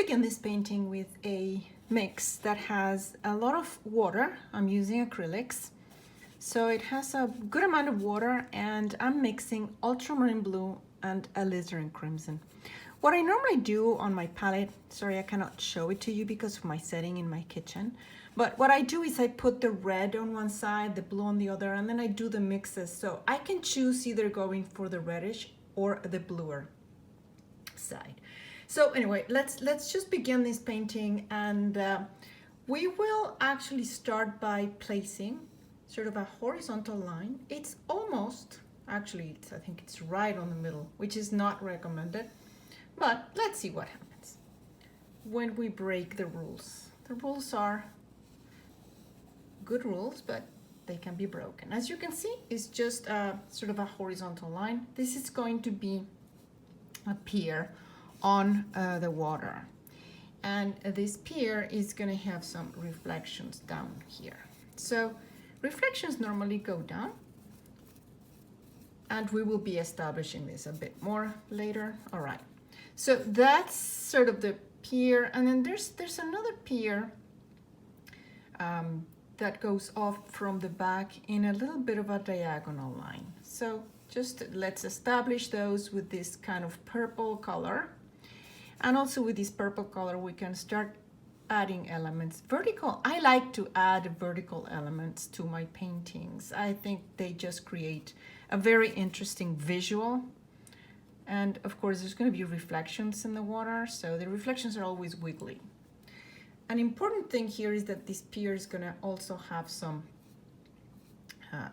begin this painting with a mix that has a lot of water. I'm using acrylics. So it has a good amount of water, and I'm mixing ultramarine blue and alizarin crimson. What I normally do on my palette, sorry I cannot show it to you because of my setting in my kitchen, but what I do is I put the red on one side, the blue on the other, and then I do the mixes. So I can choose either going for the reddish or the bluer side. So anyway, let's just begin this painting, and we will actually start by placing sort of a horizontal line. It's almost, actually, I think it's right on the middle, which is not recommended, but let's see what happens when we break the rules. The rules are good rules, but they can be broken. As you can see, it's just sort of a horizontal line. This is going to be a pier on the water, and this pier is going to have some reflections down here. So reflections normally go down, and we will be establishing this a bit more later. All right, so that's sort of the pier, and then there's another pier that goes off from the back in a little bit of a diagonal line. So just let's establish those with this kind of purple color. And also with this purple color, we can start adding elements. Vertical, I like to add vertical elements to my paintings. I think they just create a very interesting visual. And of course, there's going to be reflections in the water, so the reflections are always wiggly. An important thing here is that this pier is going to also have some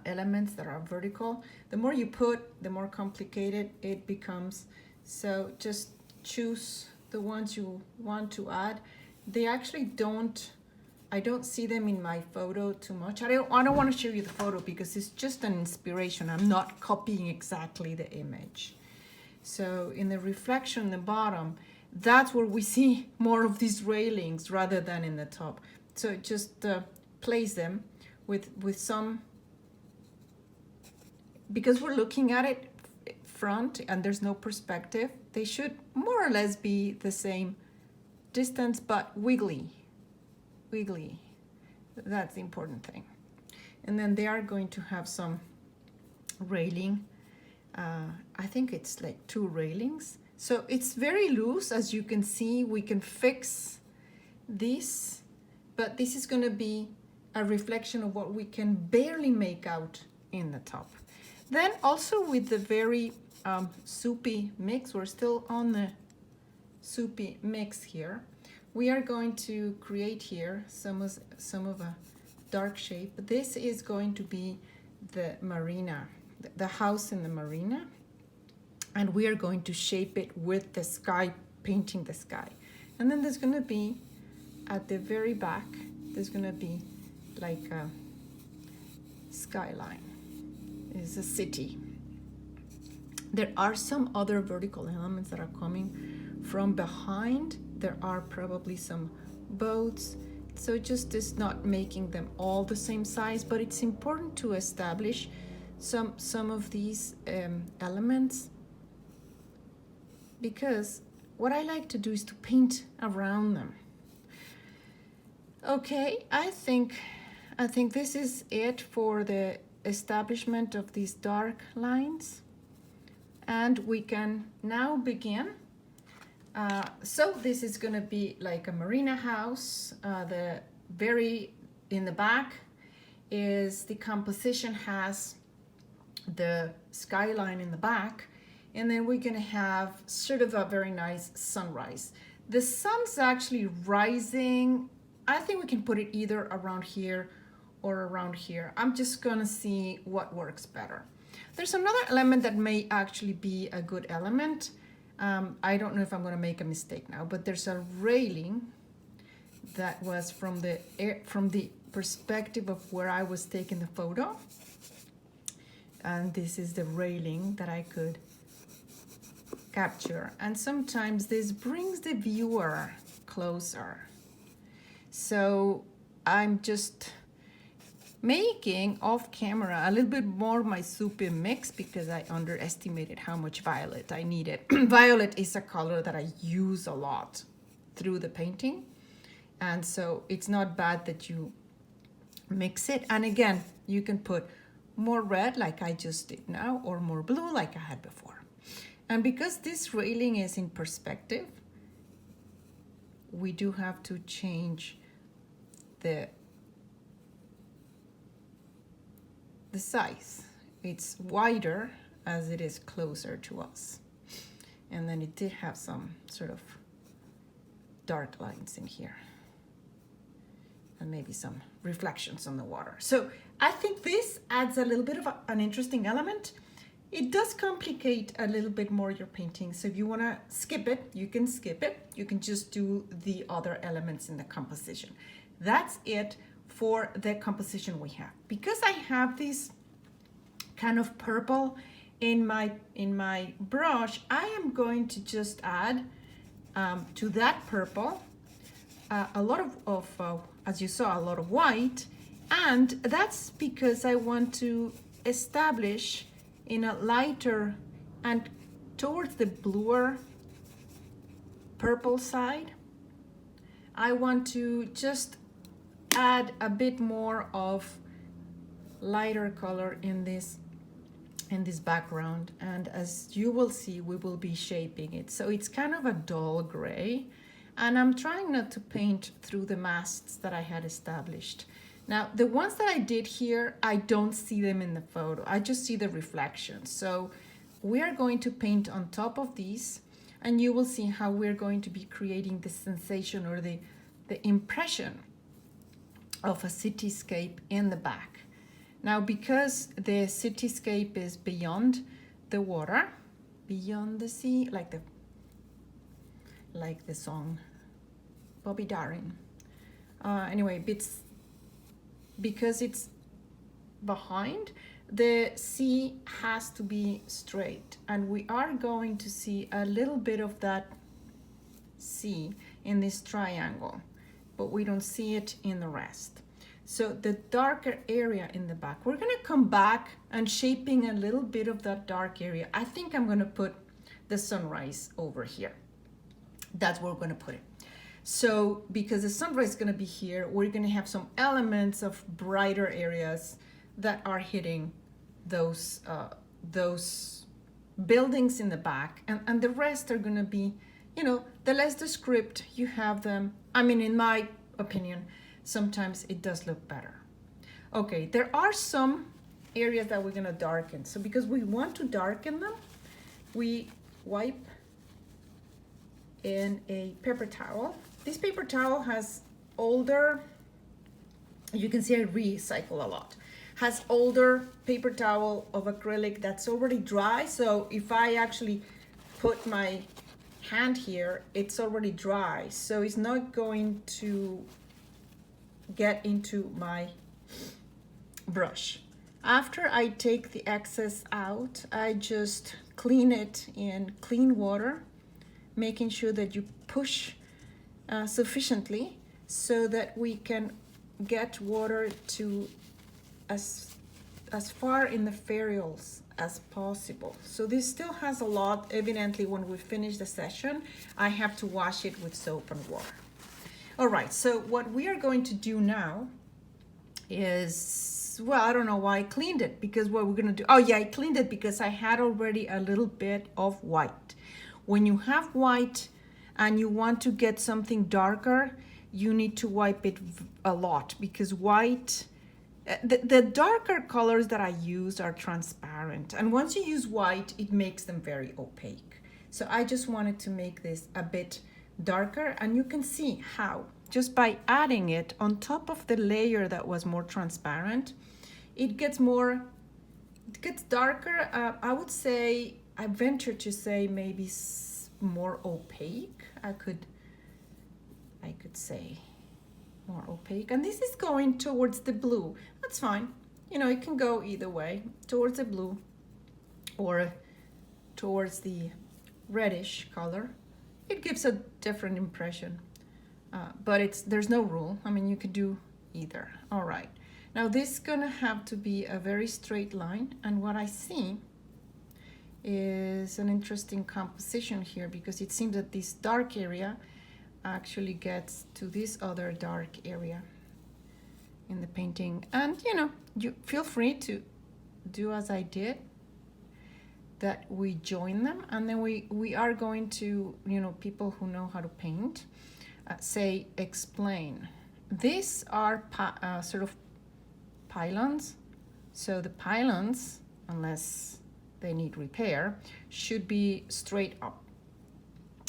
elements that are vertical. The more you put, the more complicated it becomes. So just choose the ones you want to add. They actually don't, I don't see them in my photo too much. I don't want to show you the photo because it's just an inspiration. I'm not copying exactly the image. So in the reflection in the bottom, that's where we see more of these railings rather than in the top. So just place them with some, because we're looking at it front and there's no perspective, they should more or less be the same distance, but wiggly. That's the important thing. And then they are going to have some railing. I think it's like 2 railings. So it's very loose. As you can see, we can fix this, but this is going to be a reflection of what we can barely make out in the top. Then also with the very soupy mix, we're still on the soupy mix here. We are going to create here some of a dark shape. This is going to be the marina, the house in the marina, and we are going to shape it with the sky, painting the sky. And then there's going to be at the very back, there's going to be like a skyline. It's a city. There are some other vertical elements that are coming from behind. There are probably some boats. So just is not making them all the same size, but it's important to establish some of these elements, because what I like to do is to paint around them. Okay, I think this is it for the establishment of these dark lines, and we can now begin. So this is going to be like a marina house. The very in the back is the composition has the skyline in the back, and then we're going to have sort of a very nice sunrise. The sun's actually rising. I think we can put it either around here or around here. I'm just going to see what works better. There's another element that may actually be a good element. I don't know if I'm going to make a mistake now, but there's a railing that was from the perspective of where I was taking the photo. And this is the railing that I could capture. And sometimes this brings the viewer closer. So I'm just making off camera a little bit more of my soupy mix because I underestimated how much violet I needed. Violet is a color that I use a lot. through the painting. And so it's not bad that you mix it. And again, you can put more red like I just did now, or more blue like I had before. And because this railing is in perspective, we do have to change the size. It's wider as it is closer to us. And then it did have some sort of dark lines in here, and maybe some reflections on the water. So I think this adds a little bit of an interesting element. It does complicate a little bit more your painting. So if you want to skip it, you can skip it. You can just do the other elements in the composition. That's it for the composition we have. Because I have this kind of purple in my brush, I am going to just add to that purple a lot of as you saw, a lot of white. And that's because I want to establish in a lighter and towards the bluer purple side, I want to just add a bit more of lighter color in this background. And as you will see, we will be shaping it. So it's kind of a dull gray. And I'm trying not to paint through the masts that I had established. Now, the ones that I did here, I don't see them in the photo. I just see the reflections. So we are going to paint on top of these, and you will see how we're going to be creating the sensation or the impression of a cityscape in the back. Now, because the cityscape is beyond the water, beyond the sea, like the song Bobby Darin. Anyway, because it's behind, the sea has to be straight, and we are going to see a little bit of that sea in this triangle, but we don't see it in the rest. So the darker area in the back, we're gonna come back and shaping a little bit of that dark area. I think I'm gonna put the sunrise over here. That's where we're gonna put it. So because the sunrise is gonna be here, we're gonna have some elements of brighter areas that are hitting those buildings in the back, and the rest are gonna be, you know, the less the script you have them. I mean, in my opinion, sometimes it does look better. Okay, there are some areas that we're gonna darken. So because we want to darken them, we wipe in a paper towel. This paper towel has older, you can see I recycle a lot, has older paper towel of acrylic that's already dry. So if I actually put my hand here, it's already dry. So it's not going to get into my brush. After I take the excess out, I just clean it in clean water, making sure that you push sufficiently so that we can get water to as far in the ferrules as possible. So this still has a lot. Evidently, when we finish the session, I have to wash it with soap and water. All right, so what we are going to do now is, well, I don't know why I cleaned it, because what we're gonna do, oh yeah, I cleaned it because I had already a little bit of white. When you have white and you want to get something darker, you need to wipe it a lot, because white, the darker colors that I use are transparent. And once you use white, it makes them very opaque. So I just wanted to make this a bit darker, and you can see how, just by adding it on top of the layer that was more transparent, it gets darker. I would say, I venture to say maybe more opaque. I could say more opaque. And this is going towards the blue. That's fine. You know, it can go either way, towards the blue or towards the reddish color. It gives a different impression, but there's no rule. I mean, you could do either. All right. Now this is gonna have to be a very straight line, and what I see is an interesting composition here, because it seems that this dark area actually gets to this other dark area in the painting. And you know, you feel free to do as I did, that we join them, and then we are going to, you know, people who know how to paint, say explain. These are sort of pylons. So the pylons, unless they need repair, should be straight up,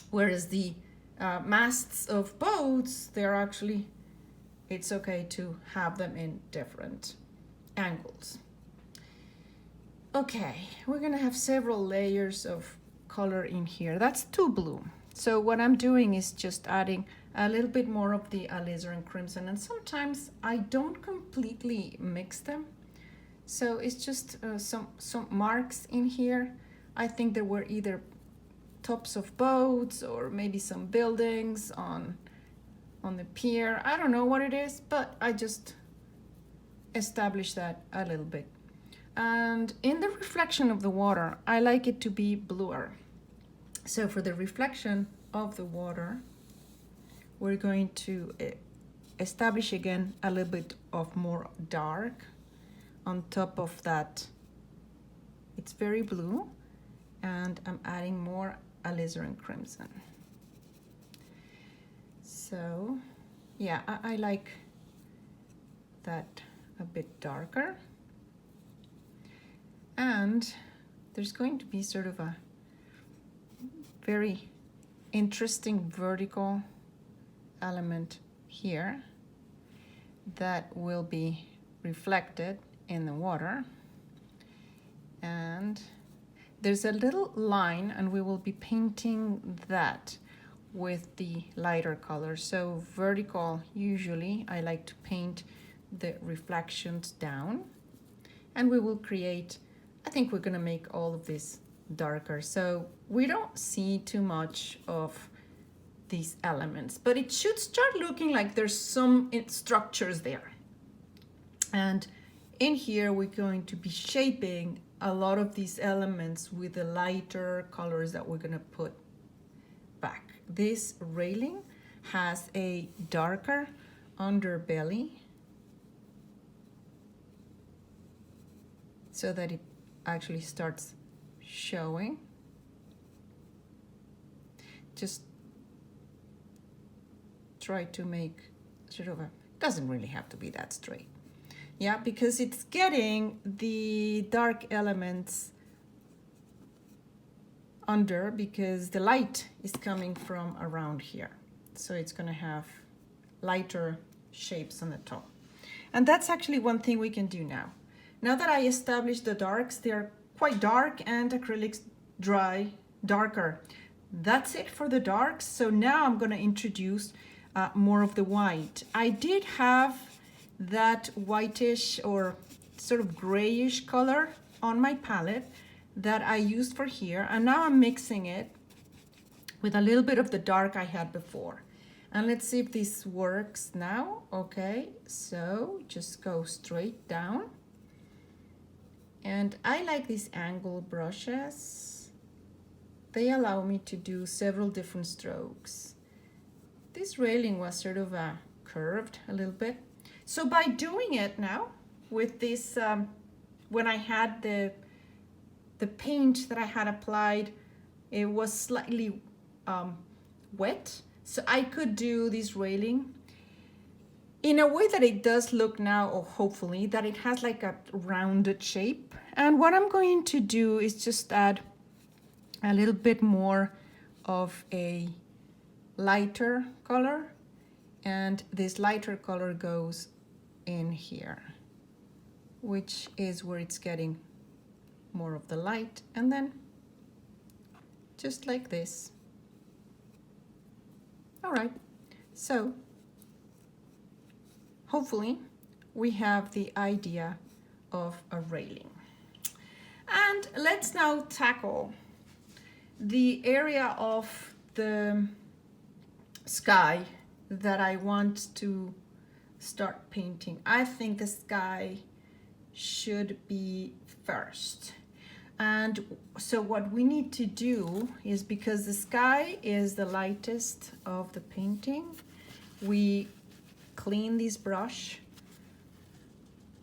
whereas the masts of boats, they're actually, it's okay to have them in different angles. Okay, we're gonna have several layers of color in here. That's too blue. So what I'm doing is just adding a little bit more of the alizarin crimson, and sometimes I don't completely mix them. So it's just some marks in here. I think there were either tops of boats or maybe some buildings on the pier. I don't know what it is, but I just established that a little bit. And in the reflection of the water, I like it to be bluer. So for the reflection of the water, we're going to establish again a little bit of more dark on top of that. It's very blue, and I'm adding more alizarin crimson. So yeah, I like that a bit darker. And there's going to be sort of a very interesting vertical element here that will be reflected in the water. And there's a little line, and we will be painting that with the lighter color. So vertical, usually I like to paint the reflections down, and we will create, I think we're gonna make all of this darker, so we don't see too much of these elements, but it should start looking like there's some structures there. And in here, we're going to be shaping a lot of these elements with the lighter colors that we're gonna put back. This railing has a darker underbelly so that it actually starts showing. Just try to make sort of a, doesn't really have to be that straight. Yeah, because it's getting the dark elements under, because the light is coming from around here. So it's gonna have lighter shapes on the top. And that's actually one thing we can do now. Now that I established the darks, they're quite dark, and acrylics dry darker. That's it for the darks. So now I'm gonna introduce more of the white. I did have that whitish or sort of grayish color on my palette that I used for here, and now I'm mixing it with a little bit of the dark I had before. And let's see if this works now. Okay, so just go straight down. And I like these angle brushes. They allow me to do several different strokes. This railing was sort of curved a little bit. So by doing it now with this, when I had the paint that I had applied, it was slightly wet. So I could do this railing in a way that it does look now, or hopefully, that it has like a rounded shape. And what I'm going to do is just add a little bit more of a lighter color. And this lighter color goes in here, which is where it's getting more of the light. And then just like this. All right, so hopefully we have the idea of a railing. And let's now tackle the area of the sky that I want to start painting. I think the sky should be first. And so what we need to do is, because the sky is the lightest of the painting, we clean this brush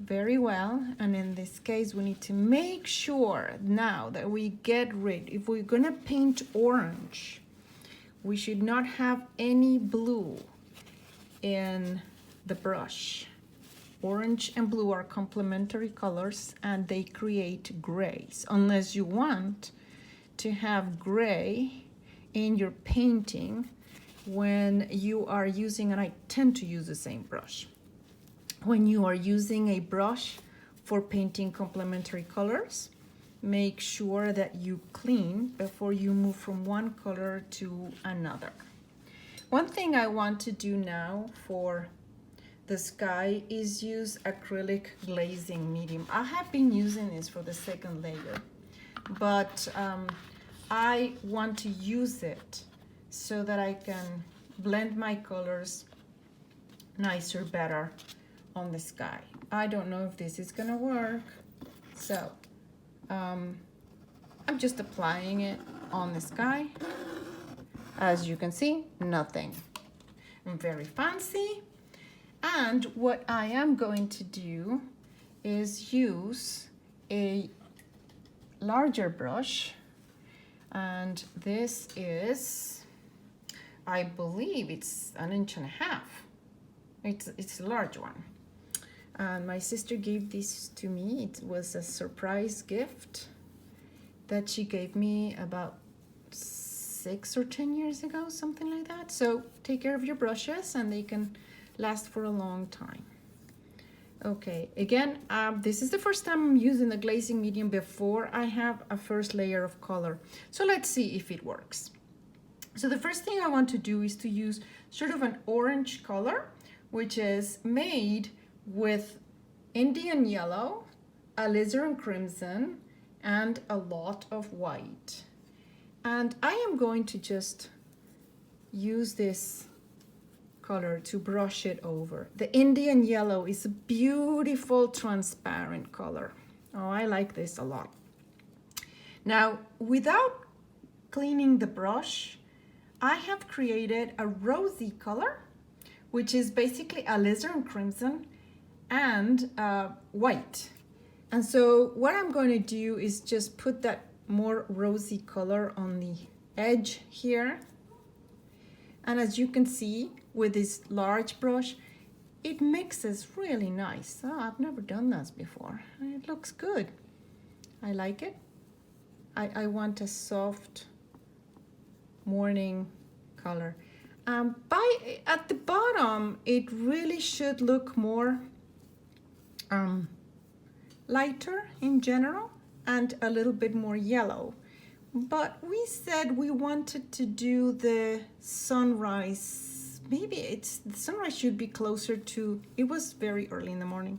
very well. And in this case, we need to make sure now that we get rid, if we're gonna paint orange, we should not have any blue in the brush. Orange and blue are complementary colors and they create grays, unless you want to have gray in your painting when you are using, and I tend to use the same brush, when you are using a brush for painting complementary colors, make sure that you clean before you move from one color to another. One thing I want to do now for the sky is use acrylic glazing medium. I have been using this for the second layer, but I want to use it so that I can blend my colors nicer, better on the sky. I don't know if this is gonna work, so I'm just applying it on the sky. As you can see, nothing very fancy. And what I am going to do is use a larger brush, and this is, I believe it's 1.5 inches. It's a large one. And my sister gave this to me. It was a surprise gift that she gave me about 6 or 10 years ago, something like that. So take care of your brushes and they can last for a long time. Okay, again, this is the first time I'm using the glazing medium before I have a first layer of color. So let's see if it works. So the first thing I want to do is to use sort of an orange color, which is made with Indian yellow, alizarin crimson, and a lot of white. And I am going to just use this color to brush it over. The Indian yellow is a beautiful transparent color. Oh, I like this a lot. Now, without cleaning the brush, I have created a rosy color, which is basically alizarin crimson and white. And so what I'm going to do is just put that more rosy color on the edge here. And as you can see, with this large brush, it mixes really nice. Oh, I've never done this before. It looks good. I like it. I want a soft morning color. At the bottom, it really should look more lighter in general and a little bit more yellow. But we said we wanted to do the sunrise. Maybe the sunrise should be closer to, it was very early in the morning.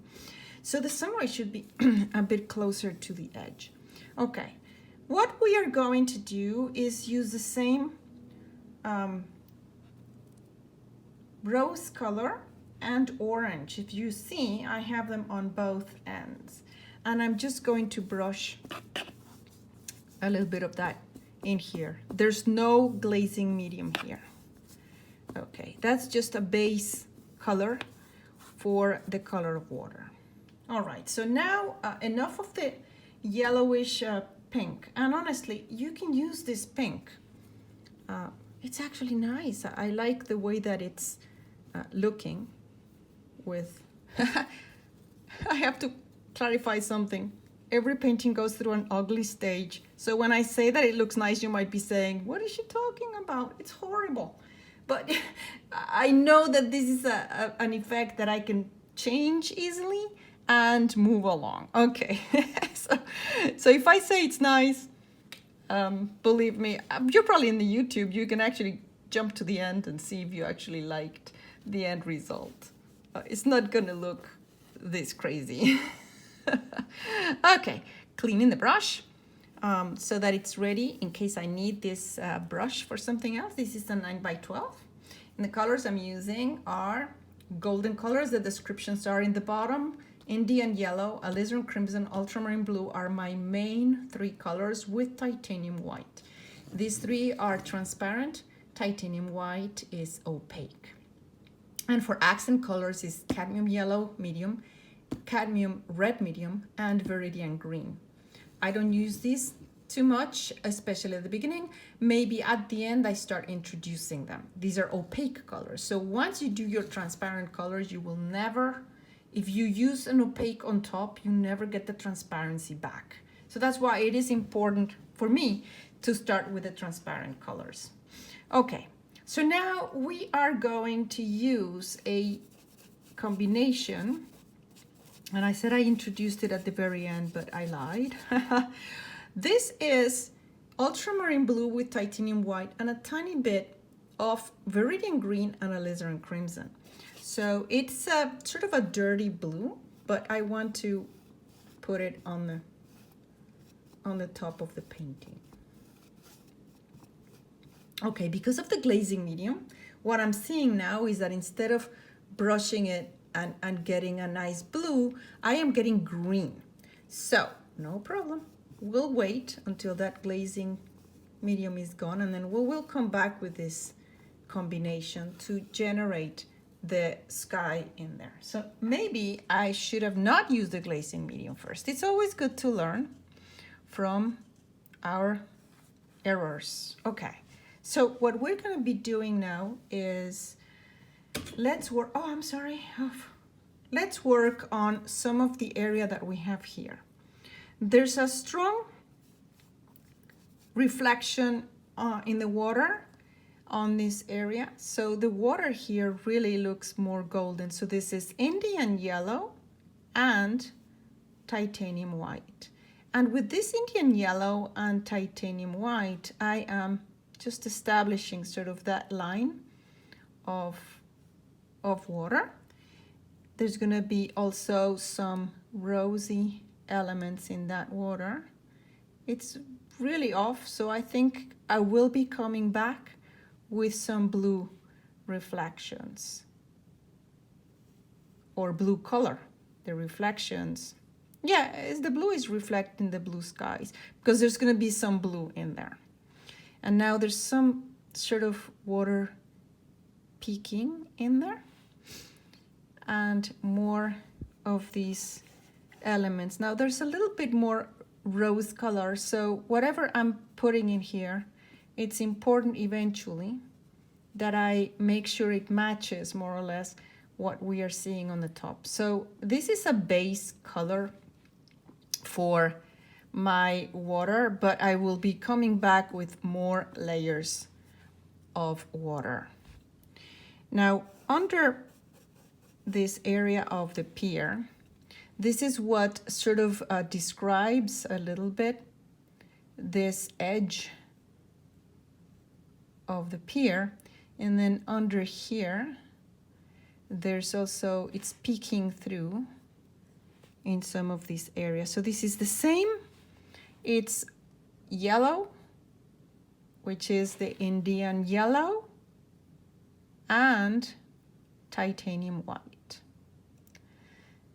So the sunrise should be a bit closer to the edge. Okay, what we are going to do is use the same rose color and orange. If you see, I have them on both ends. And I'm just going to brush a little bit of that in here. There's no glazing medium here. Okay, that's just a base color for the color of water. All right, so now enough of the yellowish pink. And honestly, you can use this pink. It's actually nice. I like the way that it's looking with... I have to clarify something. Every painting goes through an ugly stage. So when I say that it looks nice, you might be saying, what is she talking about? It's horrible. But I know that this is an effect that I can change easily and move along. Okay, so if I say it's nice, believe me, you're probably in the YouTube. You can actually jump to the end and see if you actually liked the end result. It's not gonna look this crazy. Okay, cleaning the brush so that it's ready in case I need this brush for something else. This is a 9x12. And the colors I'm using are golden colors. The descriptions are in the bottom. Indian yellow, alizarin crimson, ultramarine blue are my main three colors with titanium white. These three are transparent. Titanium white is opaque. And for accent colors is cadmium yellow medium, cadmium red medium, and viridian green. I don't use these too much, especially at the beginning. Maybe at the end I start introducing them. These are opaque colors. So once you do your transparent colors, you will never, if you use an opaque on top, you never get the transparency back. So that's why it is important for me to start with the transparent colors. Okay, so now we are going to use a combination, and I said I introduced it at the very end, but I lied. This is ultramarine blue with titanium white and a tiny bit of viridian green and alizarin crimson. So it's a sort of a dirty blue, but I want to put it on the top of the painting. Okay, because of the glazing medium, what I'm seeing now is that instead of brushing it and getting a nice blue, I am getting green. So no problem. We'll wait until that glazing medium is gone, and then we will come back with this combination to generate the sky in there. So maybe I should have not used the glazing medium first. It's always good to learn from our errors. Okay, so what we're going to be doing now is let's work on some of the area that we have here. There's a strong reflection in the water on this area. So the water here really looks more golden. So this is Indian yellow and titanium white. And with this Indian yellow and titanium white, I am just establishing sort of that line of water. There's going to be also some rosy elements in that water. It's really off, so I think I will be coming back with some blue reflections or blue color. The reflections, yeah, the blue is reflecting the blue skies because there's going to be some blue in there. And now there's some sort of water peeking in there and more of these elements. Now there's a little bit more rose color, so whatever I'm putting in here, it's important eventually that I make sure it matches more or less what we are seeing on the top. So this is a base color for my water, but I will be coming back with more layers of water. Now under this area of the pier, this is what sort of describes a little bit this edge of the pier. And then under here, there's also, it's peeking through in some of these areas. So this is the same. It's yellow, which is the Indian yellow, and titanium white.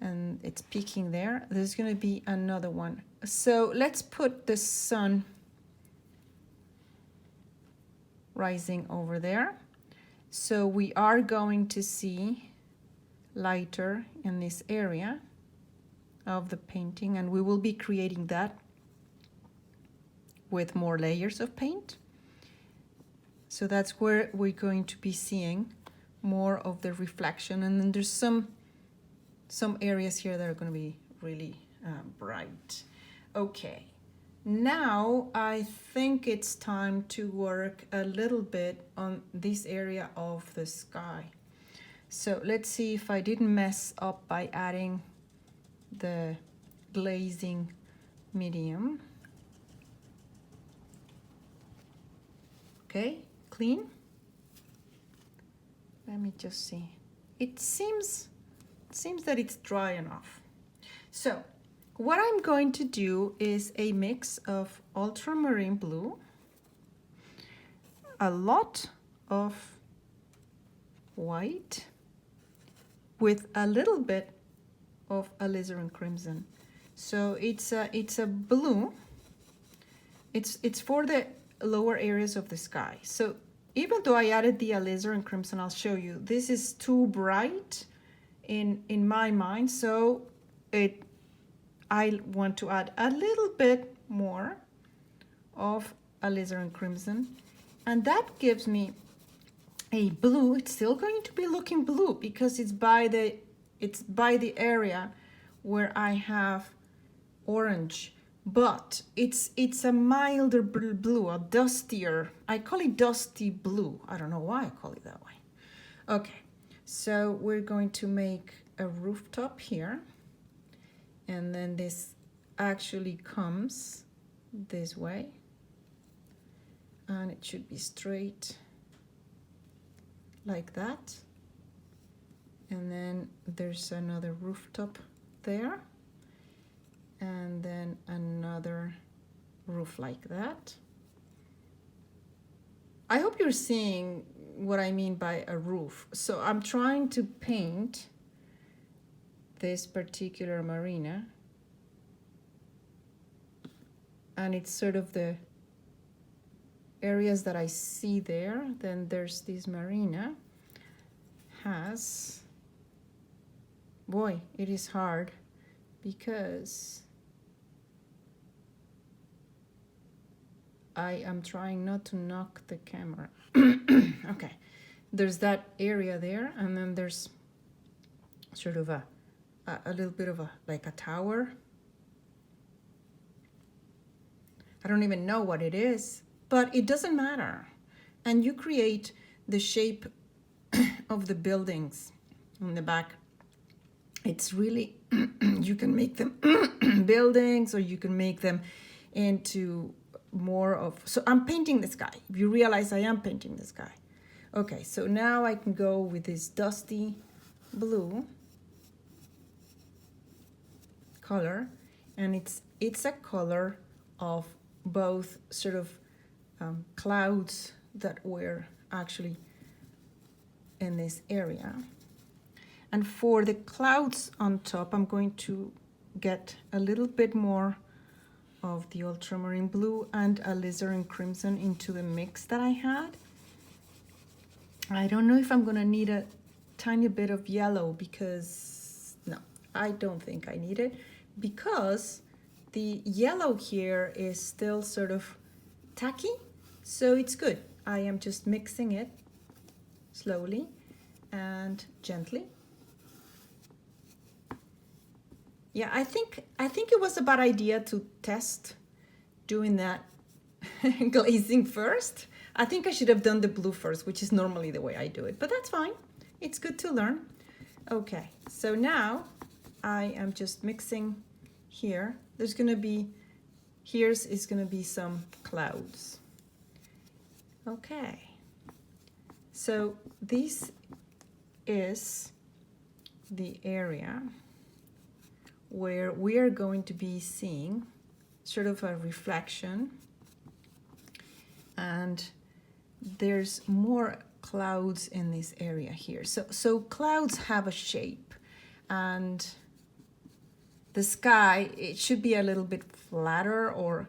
And it's peeking there. There's going to be another one. So let's put the sun rising over there. So we are going to see lighter in this area of the painting, and we will be creating that with more layers of paint. So that's where we're going to be seeing more of the reflection. And then there's some areas here that are going to be really bright. Okay, now I think it's time to work a little bit on this area of the sky. So let's see if I didn't mess up by adding the glazing medium. Okay, clean. Let me just see. It seems that it's dry enough. So what I'm going to do is a mix of ultramarine blue, a lot of white with a little bit of alizarin crimson. So it's a blue. It's for the lower areas of the sky. So even though I added the alizarin crimson, I'll show you, this is too bright in my mind. So I want to add a little bit more of alizarin crimson, and that gives me a blue. It's still going to be looking blue because it's by the area where I have orange, but it's a milder blue, a dustier. I call it dusty blue. I don't know why I call it that way. Okay, so we're going to make a rooftop here, and then this actually comes this way, and it should be straight like that. And then there's another rooftop there, and then another roof like that. I hope you're seeing what I mean by a roof. So I'm trying to paint this particular marina, and it's sort of the areas that I see there. Then there's this marina has, boy, it is hard because I am trying not to knock the camera. Okay, there's that area there, and then there's sort of a little bit of like a tower. I don't even know what it is, but it doesn't matter. And you create the shape of the buildings on the back. It's really, you can make them buildings, or you can make them into more of, so I'm painting the sky. If you realize I am painting the sky. Okay, so now I can go with this dusty blue color, and it's a color of both sort of clouds that were actually in this area. And for the clouds on top, I'm going to get a little bit more of the ultramarine blue and alizarin crimson into the mix that I had. I don't know if I'm gonna need a tiny bit of yellow, because no, I don't think I need it, because the yellow here is still sort of tacky, so it's good. I am just mixing it slowly and gently. Yeah, I think it was a bad idea to test doing that glazing first. I think I should have done the blue first, which is normally the way I do it, but that's fine. It's good to learn. Okay, so now I am just mixing here. There's gonna be, here's is gonna be some clouds. Okay, so this is the area where we are going to be seeing sort of a reflection, and there's more clouds in this area here. So clouds have a shape, and the sky, it should be a little bit flatter, or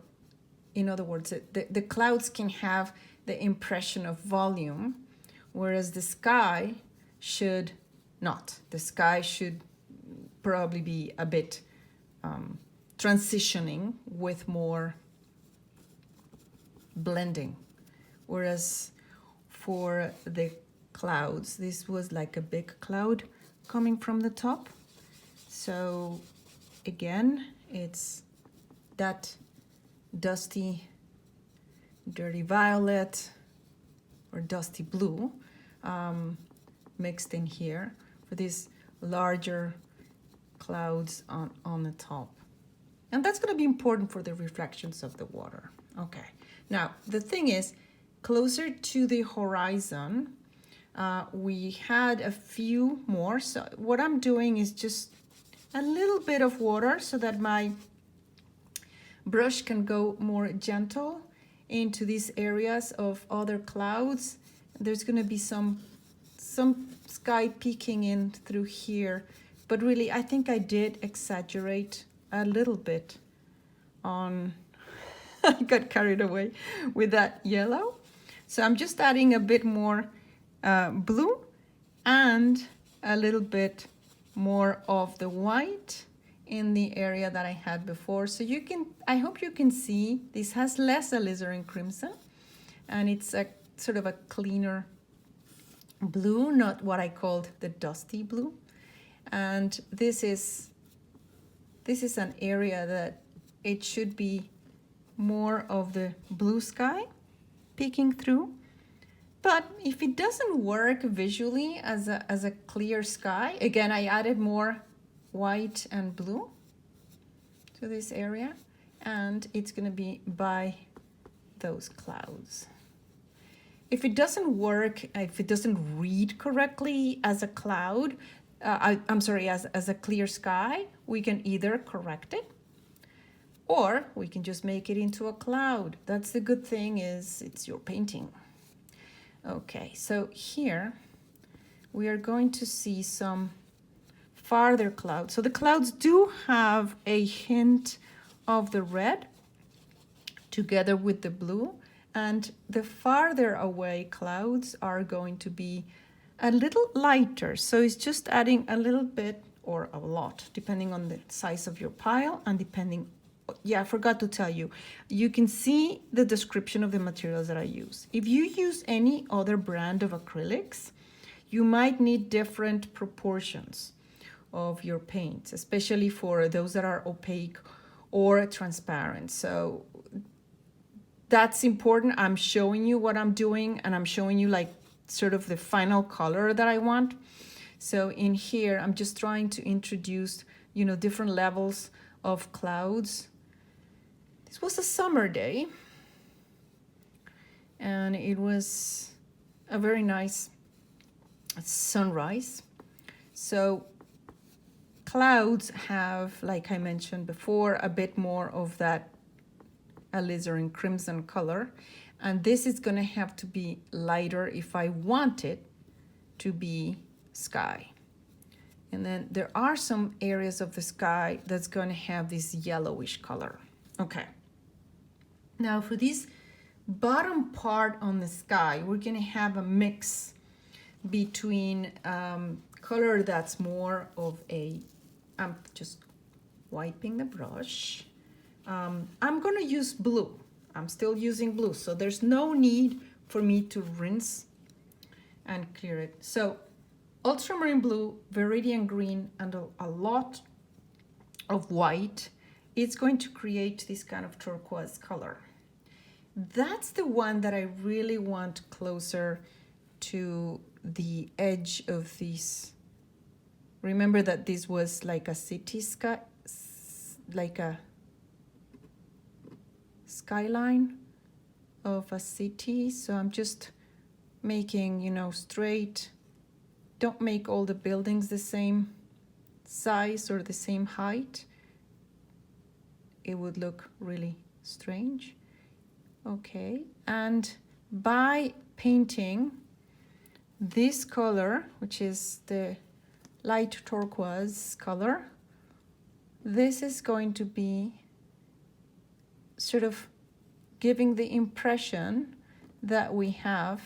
in other words, the clouds can have the impression of volume, whereas the sky should not. The sky should probably be a bit transitioning with more blending, whereas for the clouds, this was like a big cloud coming from the top. So again, it's that dusty, dirty violet or dusty blue mixed in here for these larger clouds on the top. And that's going to be important for the reflections of the water. Okay, now the thing is, closer to the horizon, we had a few more. So what I'm doing is just a little bit of water so that my brush can go more gentle into these areas of other clouds. There's going to be some sky peeking in through here, but really I think I did exaggerate a little bit on, I got carried away with that yellow. So I'm just adding a bit more blue and a little bit more of the white in the area that I had before. So you can, I hope you can see, this has less alizarin crimson and it's a sort of a cleaner blue, not what I called the dusty blue. And this is an area that it should be more of the blue sky peeking through. But if it doesn't work visually as a clear sky, again, I added more white and blue to this area, and it's going to be by those clouds. If it doesn't work, if it doesn't read correctly as a cloud, I'm sorry, as a clear sky, we can either correct it or we can just make it into a cloud. That's the good thing, is it's your painting. Okay, so here we are going to see some farther clouds. So the clouds do have a hint of the red together with the blue, and the farther away clouds are going to be a little lighter. So it's just adding a little bit or a lot, depending on the size of your pile and depending, yeah, I forgot to tell you, you can see the description of the materials that I use. If you use any other brand of acrylics, you might need different proportions of your paints, especially for those that are opaque or transparent. So that's important. I'm showing you what I'm doing, and I'm showing you like sort of the final color that I want. So in here, I'm just trying to introduce, you know, different levels of clouds. This was a summer day, and it was a very nice sunrise. So clouds have, like I mentioned before, a bit more of that alizarin crimson color, and this is going to have to be lighter if I want it to be sky. And then there are some areas of the sky that's going to have this yellowish color. Okay. Now for this bottom part on the sky, we're going to have a mix between color that's more of a, I'm just wiping the brush. I'm going to use blue. I'm still using blue, so there's no need for me to rinse and clear it. So ultramarine blue, Viridian green, and a lot of white, it's going to create this kind of turquoise color. That's the one that I really want closer to the edge of this. Remember that this was like a city sky, like a skyline of a city. So I'm just making, you know, straight. Don't make all the buildings the same size or the same height. It would look really strange. Okay, and by painting this color, which is the light turquoise color, this is going to be sort of giving the impression that we have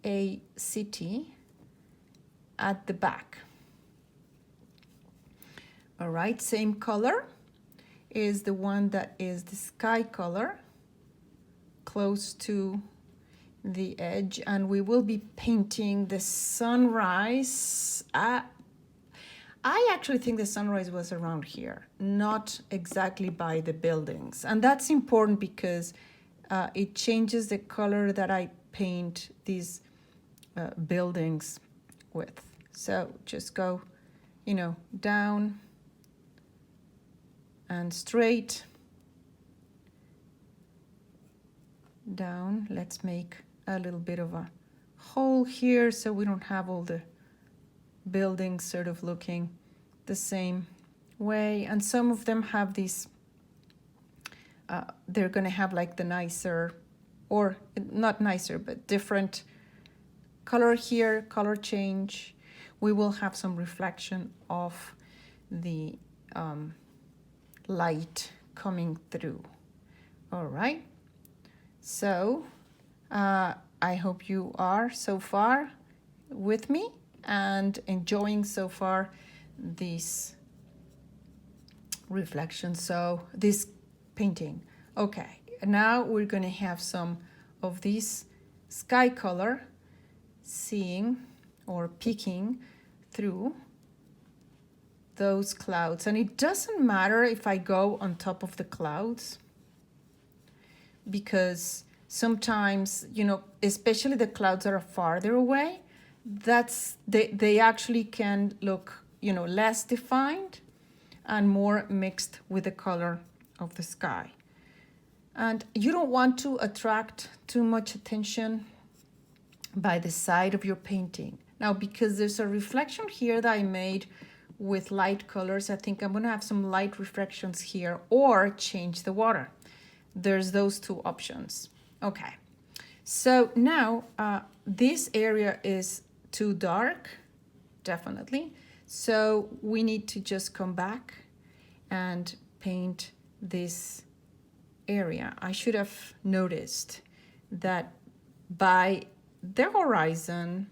a city at the back. All right, same color is the one that is the sky color, close to the edge, and we will be painting the sunrise. I actually think the sunrise was around here, not exactly by the buildings, and that's important because it changes the color that I paint these buildings with. So just go, you know, down and straight down. Let's make a little bit of a hole here so we don't have all the buildings sort of looking the same way. And some of them have these, they're going to have like the nicer, or not nicer, but different color here, color change. We will have some reflection of the light coming through. All right, so I hope you are so far with me and enjoying so far this reflection, so this painting. Okay, now we're going to have some of this sky color seeing or peeking through those clouds. And it doesn't matter if I go on top of the clouds, because sometimes, you know, especially the clouds that are farther away, they actually can look, you know, less defined and more mixed with the color of the sky. And you don't want to attract too much attention by the side of your painting. Now, because there's a reflection here that I made with light colors, I think I'm gonna have some light reflections here or change the water. There's those two options. Okay, so now this area is too dark, definitely. So we need to just come back and paint this area. I should have noticed that by the horizon,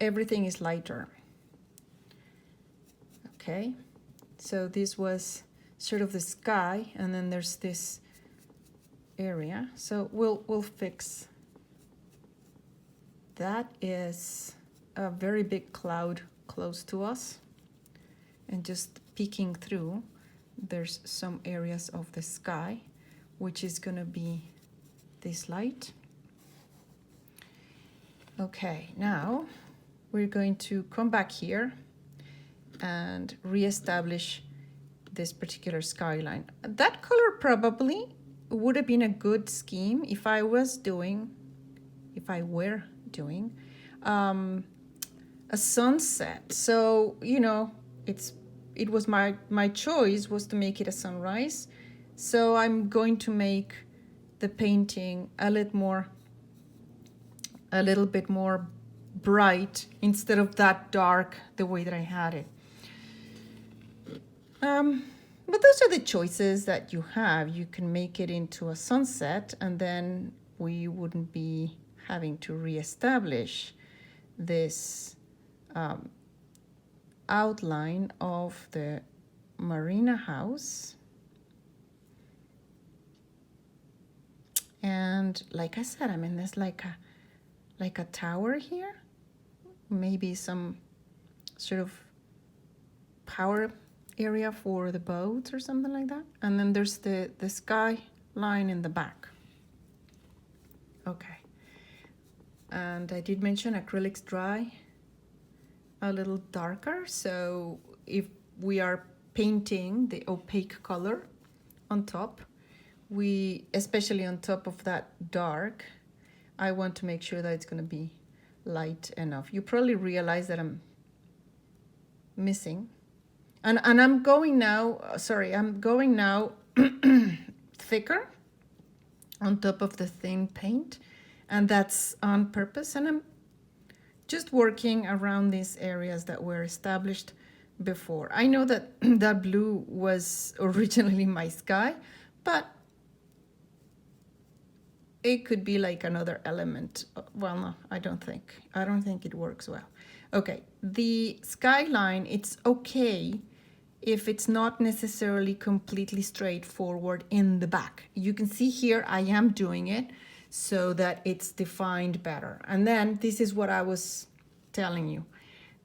everything is lighter. Okay, so this was sort of the sky, and then there's this area. So we'll fix. That is a very big cloud close to us, and just peeking through, there's some areas of the sky, which is gonna be this light. Okay, now we're going to come back here and reestablish this particular skyline. That color probably would have been a good scheme if I were doing a sunset. So, you know, it was my choice was to make it a sunrise. So I'm going to make the painting a little bit more bright instead of that dark the way that I had it. But those are the choices that you have. You can make it into a sunset, and then we wouldn't be having to reestablish this outline of the marina house. And like I said, I mean, there's like a tower here, maybe some sort of power area for the boats or something like that. And then there's the sky line in the back. Okay. And I did mention acrylics dry a little darker. So if we are painting the opaque color on top, especially on top of that dark, I want to make sure that it's going to be light enough. You probably realize that I'm missing. And I'm going now thicker on top of the thin paint. And that's on purpose. And I'm just working around these areas that were established before. I know that that blue was originally my sky, but it could be like another element. Well, no, I don't think it works well. Okay, the skyline, it's okay if it's not necessarily completely straightforward in the back. You can see here I am doing it so that it's defined better. And then this is what I was telling you,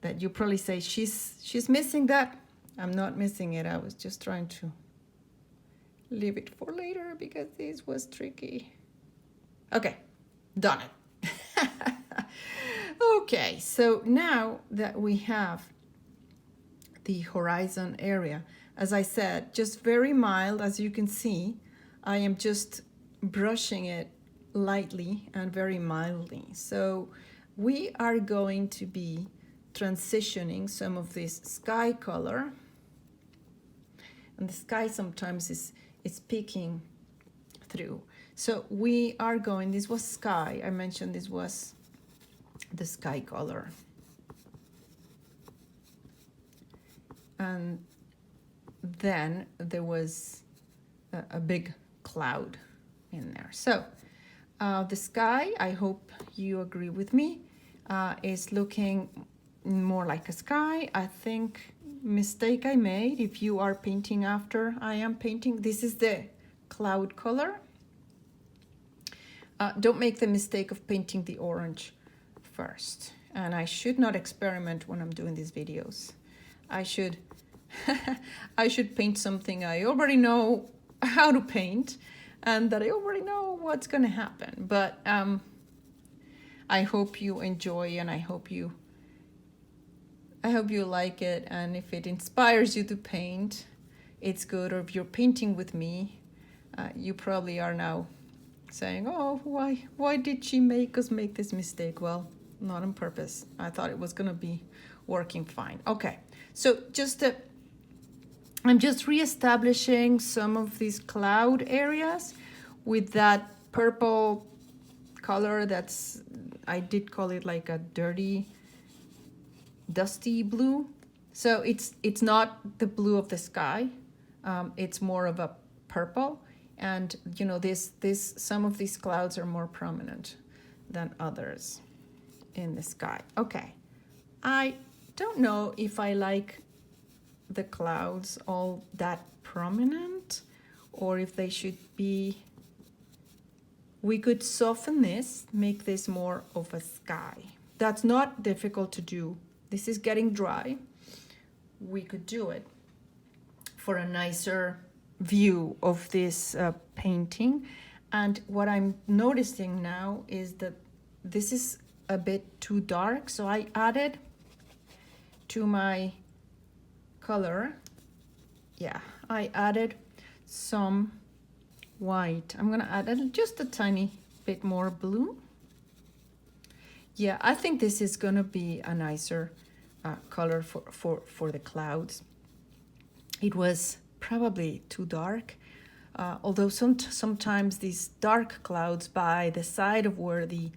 that you probably say she's missing that. I'm not missing it. I was just trying to leave it for later because this was tricky. Okay, done it. Okay, so now that we have the horizon area, as I said, just very mild. As you can see, I am just brushing it lightly and very mildly. So we are going to be transitioning some of this sky color, and the sky sometimes is peeking through. So we are going, this was sky, I mentioned this was the sky color. and then there was a big cloud in there. So the sky, I hope you agree with me, is looking more like a sky. I think mistake I made, if you are painting after I am painting, this is the cloud color. Don't make the mistake of painting the orange first. And I should not experiment when I'm doing these videos. I should I should paint something I already know how to paint and that I already know what's gonna happen. But I hope you enjoy, and I hope you like it, and if it inspires you to paint, it's good. Or if you're painting with me, you probably are now saying, oh, why did she make us make this mistake? Well, not on purpose. I thought it was gonna be working fine. Okay, so I'm just reestablishing some of these cloud areas with that purple color. I did call it like a dirty, dusty blue. So it's not the blue of the sky. It's more of a purple. And you know, some of these clouds are more prominent than others in the sky. Okay, I don't know if I like the clouds all that prominent, or if they should be, we could soften this, make this more of a sky. That's not difficult to do. This is getting dry. We could do it for a nicer view of this painting. And what I'm noticing now is that this is a bit too dark, so I added to my color, I added some white. I'm gonna add just a tiny bit more blue. Yeah, I think this is gonna be a nicer color for the clouds. It was probably too dark, although sometimes these dark clouds by the side of where the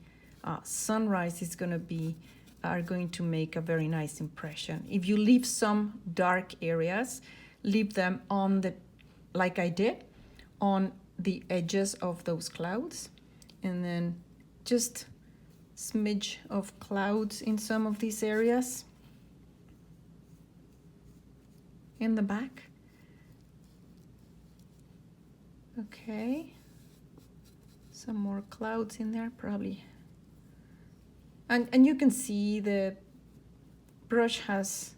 sunrise is gonna be are going to make a very nice impression. If you leave some dark areas, leave them on the, like I did, on the edges of those clouds, and then just smidge of clouds in some of these areas in the back. Okay, some more clouds in there probably. And you can see the brush has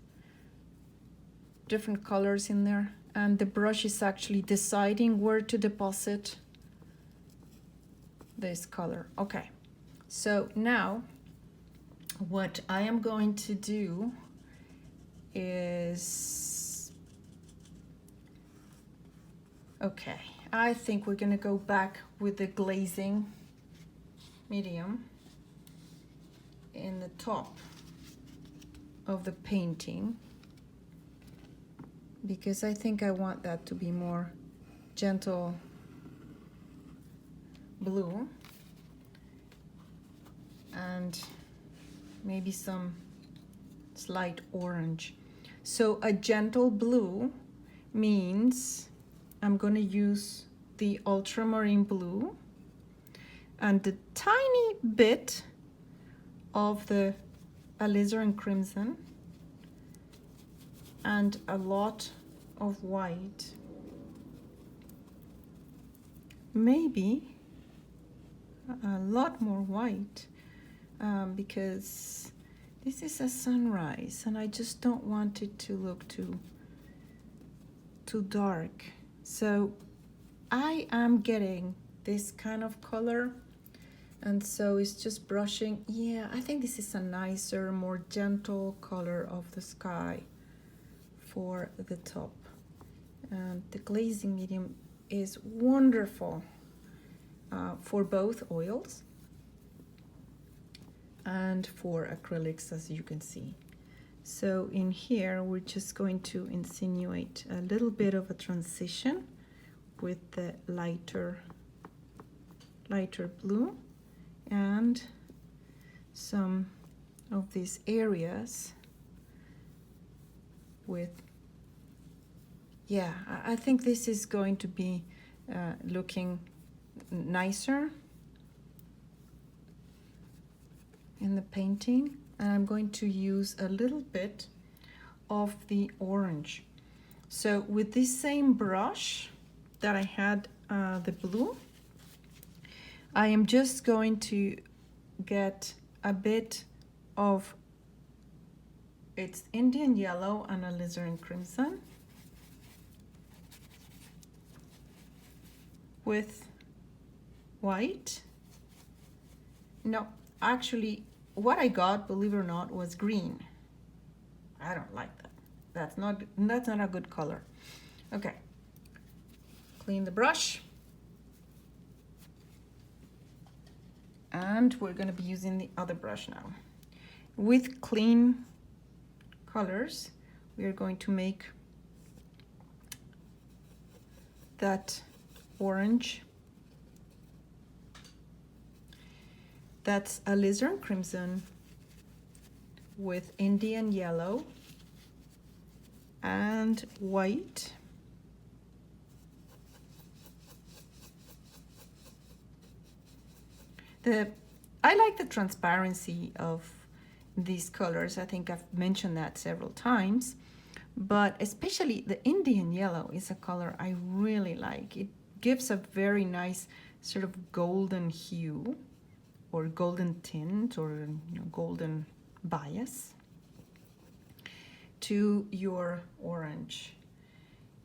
different colors in there, and the brush is actually deciding where to deposit this color. Okay, so now what I am going to do is, okay, I think we're gonna go back with the glazing medium in the top of the painting, because I think I want that to be more gentle blue and maybe some slight orange. So a gentle blue means I'm going to use the ultramarine blue and a tiny bit of the alizarin crimson and a lot of white, maybe a lot more white, because this is a sunrise and I just don't want it to look too dark. So I am getting this kind of color, and so it's just brushing. Yeah, I think this is a nicer, more gentle color of the sky for the top. And the glazing medium is wonderful for both oils and for acrylics, as you can see. So in here, we're just going to insinuate a little bit of a transition with the lighter blue and some of these areas with yeah, I think this is going to be looking nicer in the painting. And I'm going to use a little bit of the orange. So with this same brush that I had the blue, I am just going to get a bit of it's Indian yellow and alizarin crimson with white. No, actually what I got, believe it or not, was green. I don't like that. That's not a good color. Okay, clean the brush. And we're going to be using the other brush now. With clean colors, we are going to make that orange. That's alizarin crimson with Indian yellow and white. I like the transparency of these colors. I think I've mentioned that several times, but especially the Indian yellow is a color I really like. It gives a very nice sort of golden hue or golden tint or golden bias to your orange.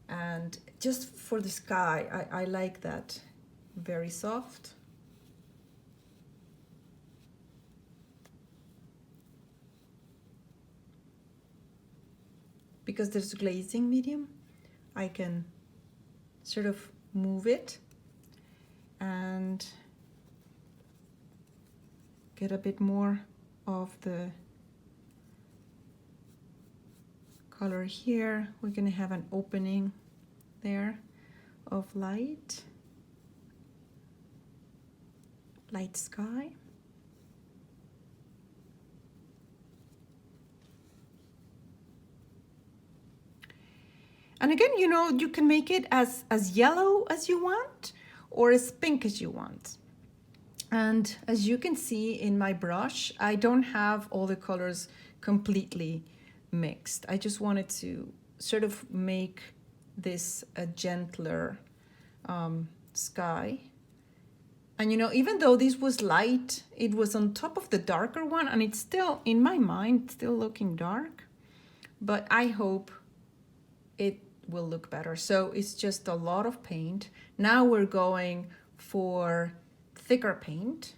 And just for the sky, I like that very soft. Because there's a glazing medium, I can sort of move it and get a bit more of the color here. We're going to have an opening there of light sky. And again, you can make it as yellow as you want or as pink as you want. And as you can see in my brush, I don't have all the colors completely mixed. I just wanted to sort of make this a gentler sky. And even though this was light, it was on top of the darker one, and it's still, in my mind, still looking dark. But I hope it will look better. So it's just a lot of paint. Now we're going for thicker paint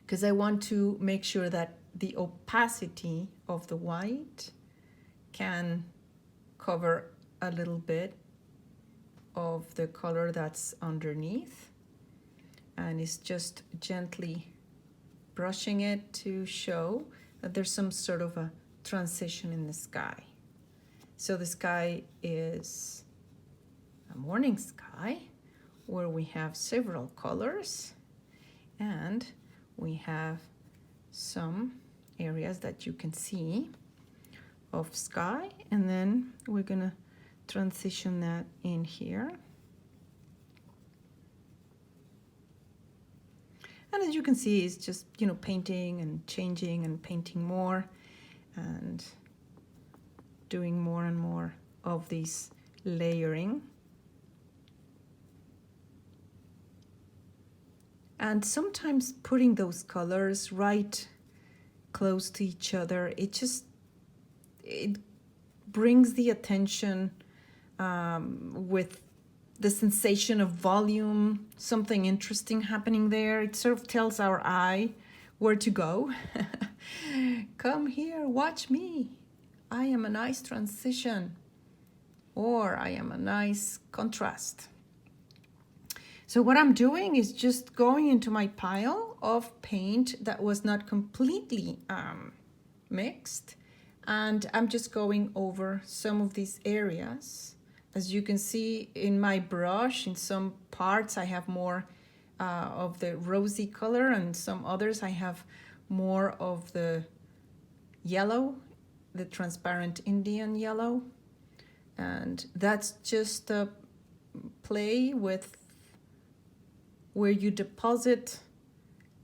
because I want to make sure that the opacity of the white can cover a little bit of the color that's underneath, and it's just gently brushing it to show that there's some sort of a transition in the sky. So the sky is a morning sky where we have several colors, and we have some areas that you can see of sky, and then we're gonna transition that in here. And as you can see, it's just painting and changing and painting more and doing more and more of this layering. And sometimes putting those colors right close to each other, it brings the attention with the sensation of volume, something interesting happening there. It sort of tells our eye where to go. Come here, watch me. I am a nice transition, or I am a nice contrast. So what I'm doing is just going into my pile of paint that was not completely mixed, and I'm just going over some of these areas. As you can see in my brush, in some parts I have more of the rosy color, and some others I have more of the yellow, the transparent Indian yellow. And that's just a play with where you deposit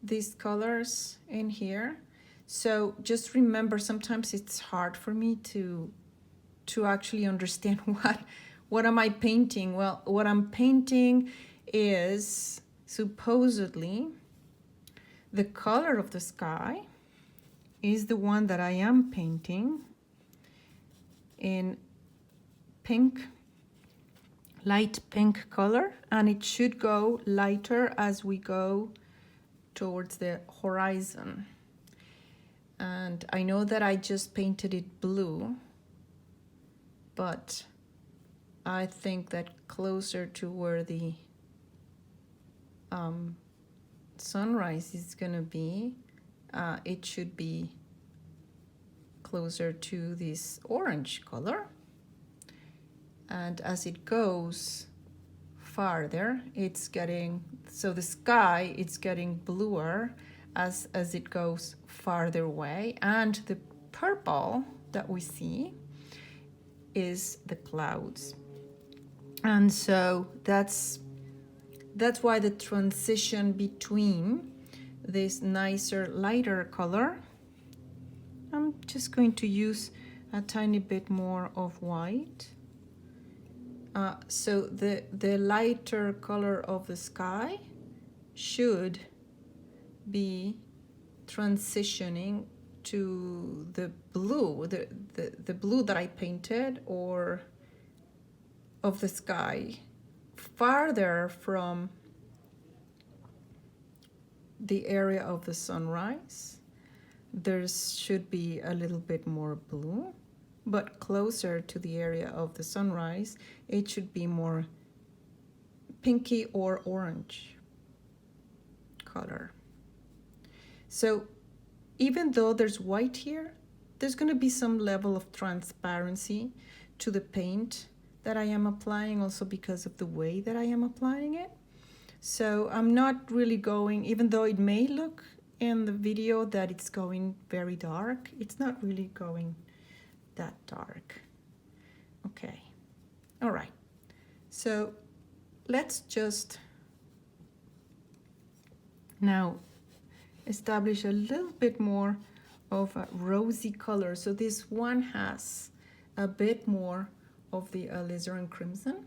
these colors in here. So just remember, sometimes it's hard for me to actually understand what am I painting. Well, what I'm painting is supposedly the color of the sky is the one that I am painting in pink, light pink color, and it should go lighter as we go towards the horizon. And I know that I just painted it blue, but I think that closer to where the sunrise is gonna be, it should be closer to this orange color. And as it goes farther, it's getting, so the sky, it's getting bluer as it goes farther away. And the purple that we see is the clouds. And so that's why the transition between this nicer, lighter color, I'm just going to use a tiny bit more of white. So the lighter color of the sky should be transitioning to the blue, the blue that I painted, or of the sky, farther from the area of the sunrise. There should be a little bit more blue, but closer to the area of the sunrise, it should be more pinky or orange color. So even though there's white here, there's going to be some level of transparency to the paint that I am applying, also because of the way that I am applying it. So I'm not really going, even though it may look in the video that it's going very dark, it's not really going that dark. Okay, all right. So let's just now establish a little bit more of a rosy color. So this one has a bit more of the alizarin crimson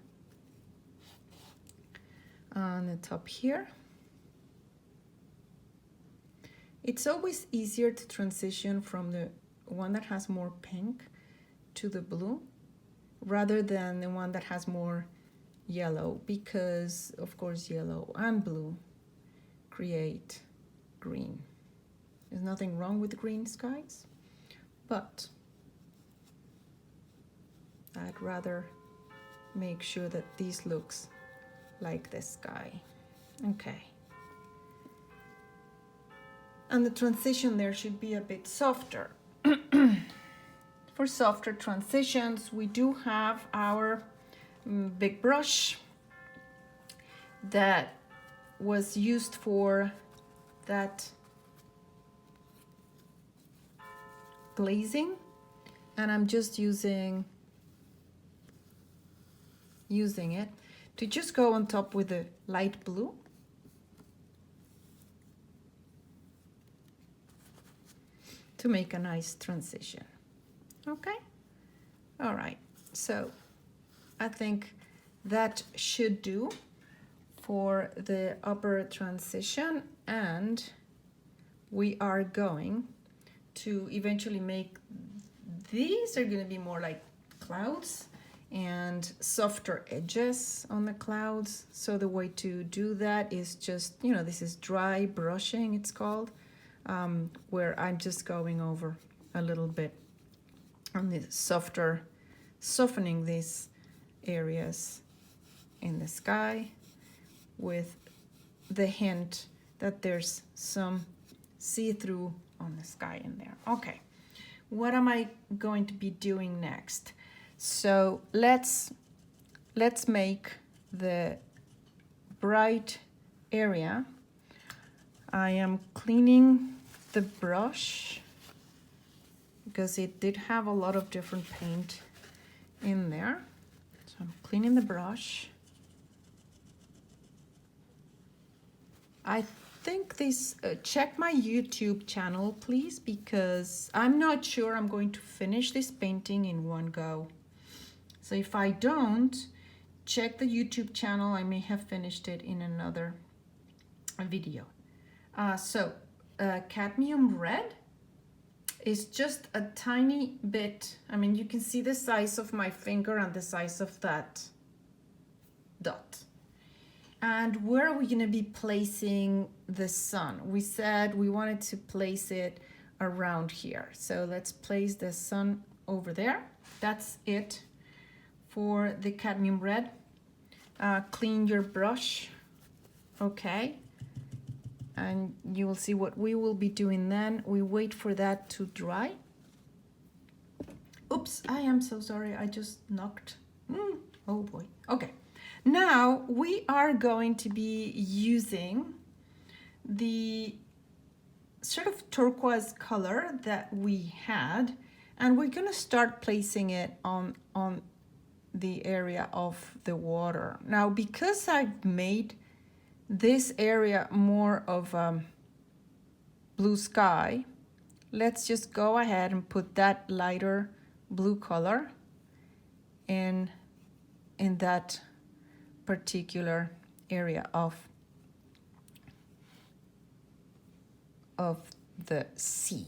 on the top here. It's always easier to transition from the one that has more pink to the blue rather than the one that has more yellow, because of course yellow and blue create green. There's nothing wrong with green skies, but I'd rather make sure that this looks like the sky. Okay. And the transition there should be a bit softer. For softer transitions, we do have our big brush that was used for that glazing, and I'm just using it to just go on top with the light blue. To make a nice transition. Okay, all right, so I think that should do for the upper transition, and we are going to eventually make, these are going to be more like clouds and softer edges on the clouds. So the way to do that is just, you know, this is dry brushing, it's called, where I'm just going over a little bit on the softer, softening these areas in the sky with the hint that there's some see-through on the sky in there. Okay, what am I going to be doing next? So let's make the bright area. I am cleaning the brush because it did have a lot of different paint in there. So I'm cleaning the brush. I think this, check my YouTube channel, please, because I'm not sure I'm going to finish this painting in one go. So if I don't, check the YouTube channel. I may have finished it in another video. Cadmium red is just a tiny bit. I mean, you can see the size of my finger and the size of that dot. And where are we going to be placing the sun? We said we wanted to place it around here. So let's place the sun over there. That's it for the cadmium red. Clean your brush, okay? And you will see what we will be doing then. We wait for that to dry. Oops, I am so sorry. I just knocked. Oh boy. Okay. Now we are going to be using the sort of turquoise color that we had, and we're going to start placing it on the area of the water. Now, because I've made this area more of a blue sky, let's just go ahead and put that lighter blue color in that particular area of the sea.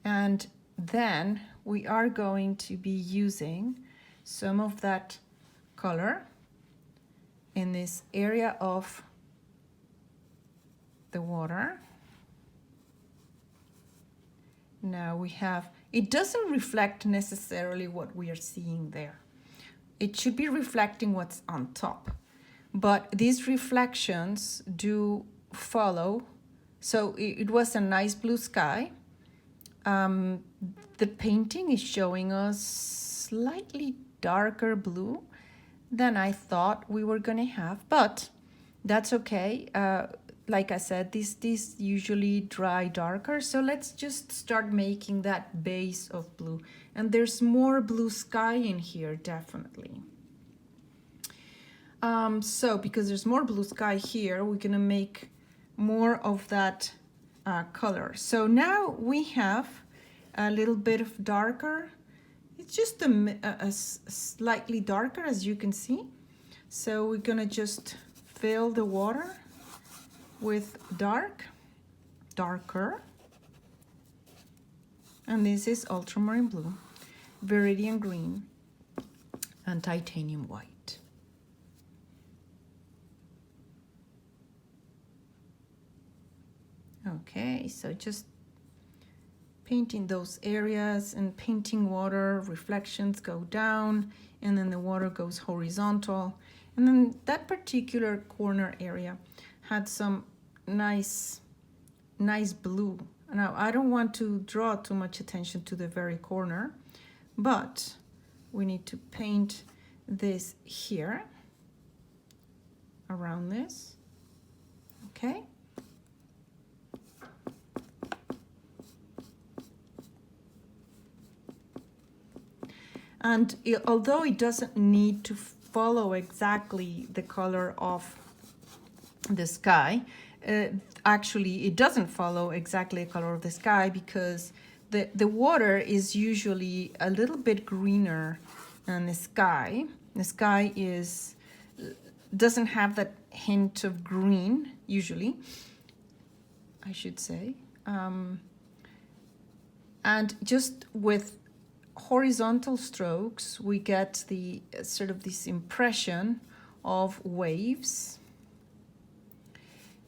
And then we are going to be using some of that color in this area of the water. Now we have, it doesn't reflect necessarily what we are seeing there. It should be reflecting what's on top, but these reflections do follow. So it was a nice blue sky. The painting is showing us slightly darker blue than I thought we were gonna have, but that's okay. Like I said, these usually dry darker, so let's just start making that base of blue. And there's more blue sky in here, definitely. So because there's more blue sky here, we're gonna make more of that color. So now we have a little bit of darker. It's just a slightly darker, as you can see. So we're gonna just fill the water with darker. And this is ultramarine blue, Viridian green, and titanium white. Okay, so just painting those areas and painting water, reflections go down, and then the water goes horizontal. And then that particular corner area had some nice blue. Now, I don't want to draw too much attention to the very corner, but we need to paint this here, around this, okay? And although it doesn't need to follow exactly the color of the sky, actually it doesn't follow exactly the color of the sky, because the water is usually a little bit greener than the sky. The sky doesn't have that hint of green, usually, I should say. And just with horizontal strokes, we get the sort of this impression of waves.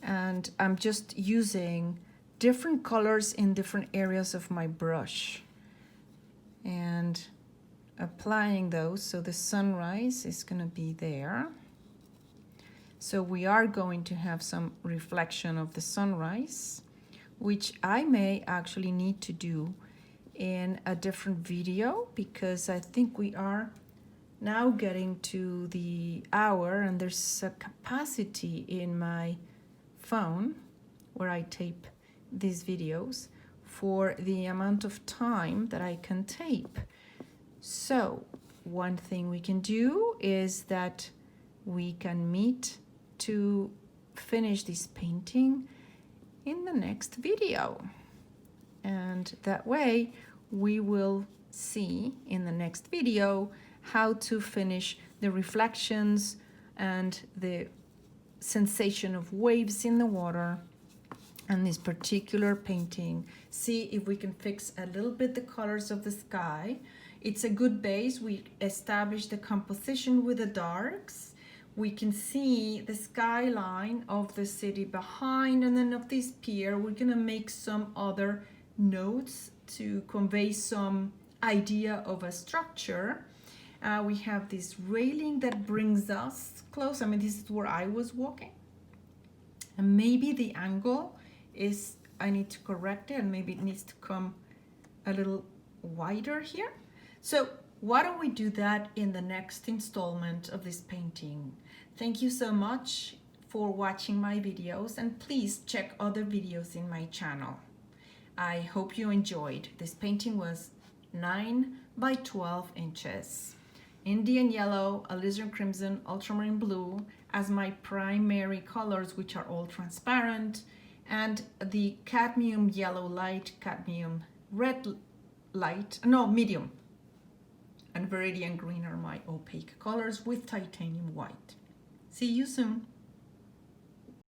And I'm just using different colors in different areas of my brush and applying those. So the sunrise is going to be there. So we are going to have some reflection of the sunrise, which I may actually need to do in a different video, because I think we are now getting to the hour, and there's a capacity in my phone where I tape these videos for the amount of time that I can tape. So one thing we can do is that we can meet to finish this painting in the next video. And that way we will see in the next video how to finish the reflections and the sensation of waves in the water and this particular painting. See if we can fix a little bit the colors of the sky. It's a good base. We established the composition with the darks. We can see the skyline of the city behind, and then of this pier we're gonna make some other notes to convey some idea of a structure. We have this railing that brings us close. I mean, this is where I was walking, and maybe the angle is, I need to correct it, and maybe it needs to come a little wider here. So why don't we do that in the next installment of this painting? Thank you so much for watching my videos, and please check other videos in my channel. I hope you enjoyed. This painting was 9 by 12 inches. Indian yellow, alizarin crimson, ultramarine blue as my primary colors, which are all transparent, and the cadmium yellow light, cadmium red light, no, medium, and Viridian green are my opaque colors with titanium white. See you soon.